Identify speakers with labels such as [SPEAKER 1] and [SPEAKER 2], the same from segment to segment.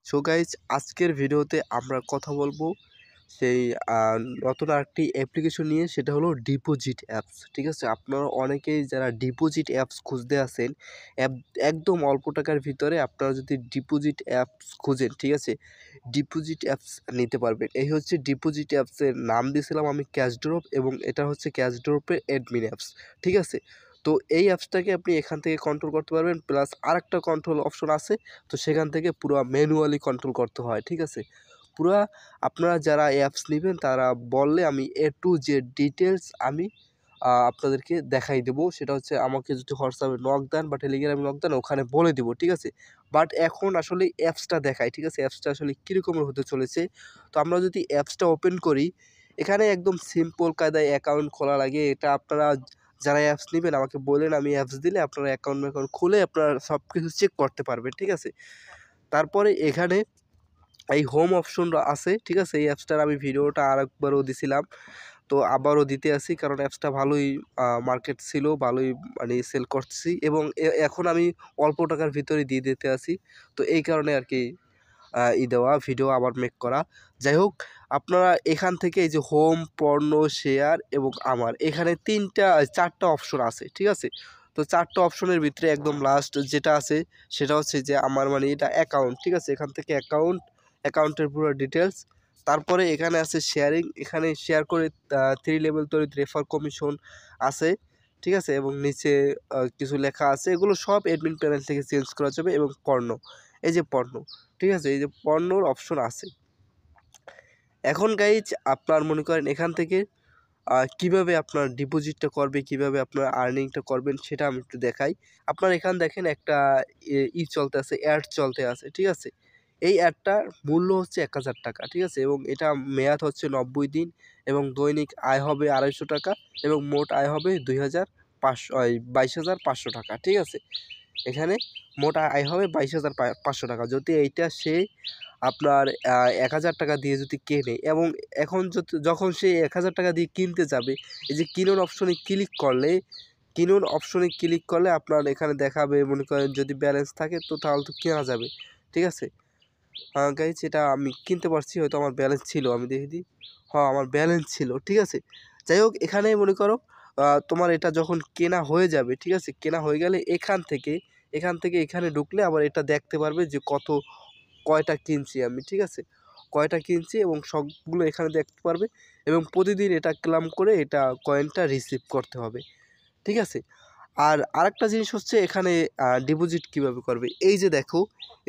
[SPEAKER 1] So guys আজকের ভিডিওতে আমরা কথা বলবো সেই নতুন আরেকটি অ্যাপ্লিকেশন নিয়ে, সেটা হলো ডিপোজিট অ্যাপস। ঠিক আছে, আপনারা অনেকেই যারা ডিপোজিট অ্যাপস খুঁজতে আসেন, অ্যাপ একদম অল্প টাকার ভিতরে আপনারা যদি ডিপোজিট অ্যাপস খুঁজেন, ঠিক আছে, ডিপোজিট অ্যাপস নিতে পারবেন। এই হচ্ছে ডিপোজিট অ্যাপসের নাম দিয়েছিলাম আমি ক্যাশড্রপ, এবং এটা হচ্ছে ক্যাশড্রপের অ্যাডমিন অ্যাপস। ঠিক আছে, তো এই অ্যাপসটাকে আপনি এখান থেকে কন্ট্রোল করতে পারবেন, প্লাস আরেকটা কন্ট্রোল অপশন আছে, তো সেখান থেকে পুরো ম্যানুয়ালি কন্ট্রোল করতে হয়। ঠিক আছে, পুরা আপনারা যারা অ্যাপস নেবেন তারা বললে আমি A to Z ডিটেলস আমি আপনাদেরকে দেখাই দেবো। সেটা হচ্ছে আমাকে যদি হোয়াটসঅ্যাপে নক দেন বা টেলিগ্রামে নক দেন, ওখানে বলে দেবো। ঠিক আছে, বাট এখন আসলে অ্যাপসটা দেখাই। ঠিক আছে, অ্যাপসটা আসলে কীরকমের হতে চলেছে। তো আমরা যদি অ্যাপসটা ওপেন করি, এখানে একদম সিম্পল কায়দায় অ্যাকাউন্ট খোলা লাগে। এটা আপনারা যারা অ্যাপস নেবেন আমাকে বলেন, আমি অ্যাপস দিলে আপনারা অ্যাকাউন্ট খুলে আপনারা সব কিছু চেক করতে পারবেন। ঠিক আছে, তারপরে এখানে এই হোম অপশন আছে। ঠিক আছে, এই অ্যাপসটার আমি ভিডিওটা আরেকবারও দিছিলাম, তো আবারও দিতে আসি, কারণ অ্যাপসটা ভালোই মার্কেট ছিল, ভালোই মানে সেল করছি, এবং এখন আমি অল্প টাকার ভিতরে দিয়ে দিতে আসি। তো এই কারণে আর কি দেওয়া ভিডিও আবার মেক করা। যাই হোক, আপনারা এখান থেকে এই যে হোম, পর্ন, শেয়ার এবং আমার, এখানে চারটা অপশন আছে। ঠিক আছে, তো চারটা অপশনের ভিতরে একদম লাস্ট যেটা আছে সেটা হচ্ছে যে আমার, মানে এটা অ্যাকাউন্ট। ঠিক আছে, এখান থেকে অ্যাকাউন্টের পুরো ডিটেলস। তারপরে এখানে আছে শেয়ারিং, এখানে শেয়ার করে 3 লেভেল তৈরি রেফার কমিশন আছে। ঠিক আছে, এবং নিচে কিছু লেখা আছে, এগুলো সব অ্যাডমিন প্যানেল থেকে চেঞ্জ করা যাবে। এবং পর্ন, এই যে পর্ন, ঠিক আছে, এই যে পর্নোর অপশন আছে। এখন গাইজ আপনার মনে করেন এখান থেকে কিভাবে আপনার ডিপোজিটটা করবে, কিভাবে আপনার আর্নিংটা করবেন, সেটা আমি একটু দেখাই। আপনার এখান দেখেন একটা চলতে আছে, অ্যাড চলতে আছে। ঠিক আছে, এই অ্যাডটার মূল্য হচ্ছে 1000 টাকা। ঠিক আছে, এবং এটা মেয়াদ হচ্ছে 90 দিন, এবং দৈনিক আয় হবে 250 টাকা, এবং মোট আয় হবে 22,500 টাকা। ঠিক আছে, এখানে মোট আয় হবে 22,500 টাকা। যদি এইটা সে আপনার 1000 টাকা দিয়ে যদি কেনে, এবং এখন যখন সে 1000 টাকা দিয়ে কিনতে যাবে, এই যে কিনুন অপশনে ক্লিক করলে আপনার এখানে দেখাবে, মনে করেন যদি ব্যালেন্স থাকে তো তাহলে তো কেনা যাবে। ঠিক আছে, গাইজ এটা আমি কিনতে পারছি, হয়তো আমার ব্যালেন্স ছিল, আমি দেখে দিই। হ্যাঁ, আমার ব্যালেন্স ছিল। ঠিক আছে, যাই হোক, এখানে মনে করো তোমার এটা যখন কেনা হয়ে যাবে, ঠিক আছে, কেনা হয়ে গেলে এখান থেকে এখানে ঢুকলে আবার এটা দেখতে পারবে যে কয়টা কিনছি আমি। ঠিক আছে, কয়টা কিনছি এবং সবগুলো এখানে দেখতে পারবে, এবং প্রতিদিন এটা ক্লেম করে এটা কয়েনটা রিসিভ করতে হবে। ঠিক আছে, আর আরেকটা জিনিস হচ্ছে এখানে ডিপোজিট কিভাবে করবে। এই যে দেখো,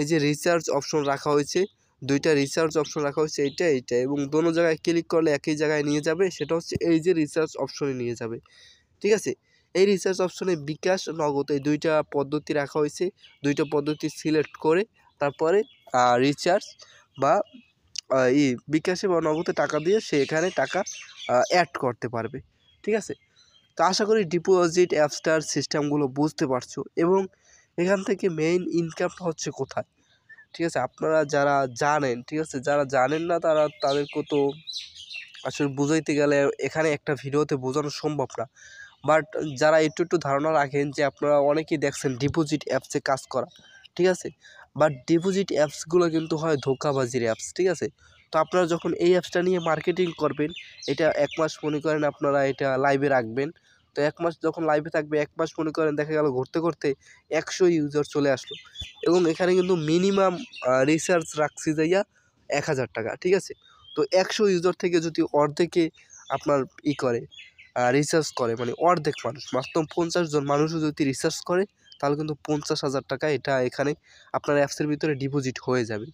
[SPEAKER 1] এই যে রিচার্জ অপশন রাখা হয়েছে, দুইটা রিচার্জ অপশন রাখা হয়েছে, এইটা, এবং দোনো জায়গায় ক্লিক করলে একই জায়গায় নিয়ে যাবে, সেটা হচ্ছে এই যে রিচার্জ অপশনে নিয়ে যাবে। ঠিক আছে, এই রিচার্জ অপশনে বিকাশ, নগদ, এই দুইটা পদ্ধতি রাখা হয়েছে। দুইটা পদ্ধতি সিলেক্ট করে তারপরে রিচার্জ বা বিকাশে বা নগদে টাকা দিয়ে সে এখানে টাকা অ্যাড করতে পারবে। ঠিক আছে, তো আশা করি ডিপোজিট অ্যাপসটার সিস্টেমগুলো বুঝতে পারছো, এবং এখান থেকে মেইন ইনকামটা হচ্ছে কোথায়। ঠিক আছে, আপনারা যারা জানেন, ঠিক আছে, যারা জানেন না তাদেরকে তো আসলে বুঝাইতে গেলে এখানে একটা ভিডিওতে বোঝানো সম্ভব না। বাট যারা একটু ধারণা রাখেন, যে আপনারা অনেকেই দেখছেন ডিপোজিট অ্যাপসে কাজ করা। ঠিক আছে, বাট ডিপোজিট অ্যাপসগুলো কিন্তু হয় ধোঁকাবাজির অ্যাপস। ঠিক আছে, তো আপনারা যখন এই অ্যাপসটা নিয়ে মার্কেটিং করবেন, এটা 1 মাস মনে করেন আপনারা এটা লাইভে রাখবেন। তো 1 মাস যখন লাইভে থাকবে, 1 মাস মনে করেন দেখা গেল ঘুরতে ঘুরতে 100 ইউজার চলে আসলো, এবং এখানে কিন্তু মিনিমাম রিচার্জ রাখছি যাইয়া 1000 টাকা। ঠিক আছে, তো 100 ইউজার থেকে যদি অর্ধেকে আপনার করে রিচার্জ করে, মানে অর্ধেক মানুষ, মাত্র 50 জন মানুষও যদি রিচার্জ করে, তাহলে কিন্তু 50,000 টাকা এটা এখানে আপনার অ্যাপসের ভিতরে ডিপোজিট হয়ে যাবে।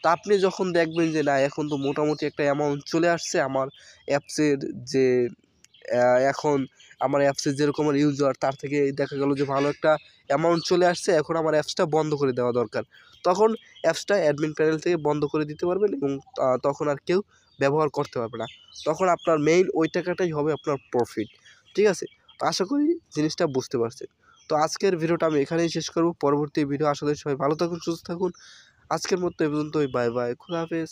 [SPEAKER 1] তো আপনি যখন দেখবেন যে না, এখন তো মোটামুটি একটা অ্যামাউন্ট চলে আসছে আমার অ্যাপসের, যে এখন আমার অ্যাপসের যেরকম ইউজার, তার থেকে দেখা গেল যে ভালো একটা অ্যামাউন্ট চলে আসছে, এখন আমার অ্যাপসটা বন্ধ করে দেওয়া দরকার, তখন অ্যাপসটা অ্যাডমিন প্যানেল থেকে বন্ধ করে দিতে পারবেন, এবং তখন আর কেউ ব্যবহার করতে পারবে না। তখন আপনার মেইন ওই টাকাটাই হবে আপনার প্রফিট। ঠিক আছে, তো আশা করি জিনিসটা বুঝতে পারছেন। তো আজকের ভিডিওটা আমি এখানেই শেষ করব। পরবর্তী ভিডিও আসলে সবাই ভালো থাকুন, সুস্থ থাকুন। আজকের মতো এ পর্যন্তই। বাই বাই, খুদা হাফেজ।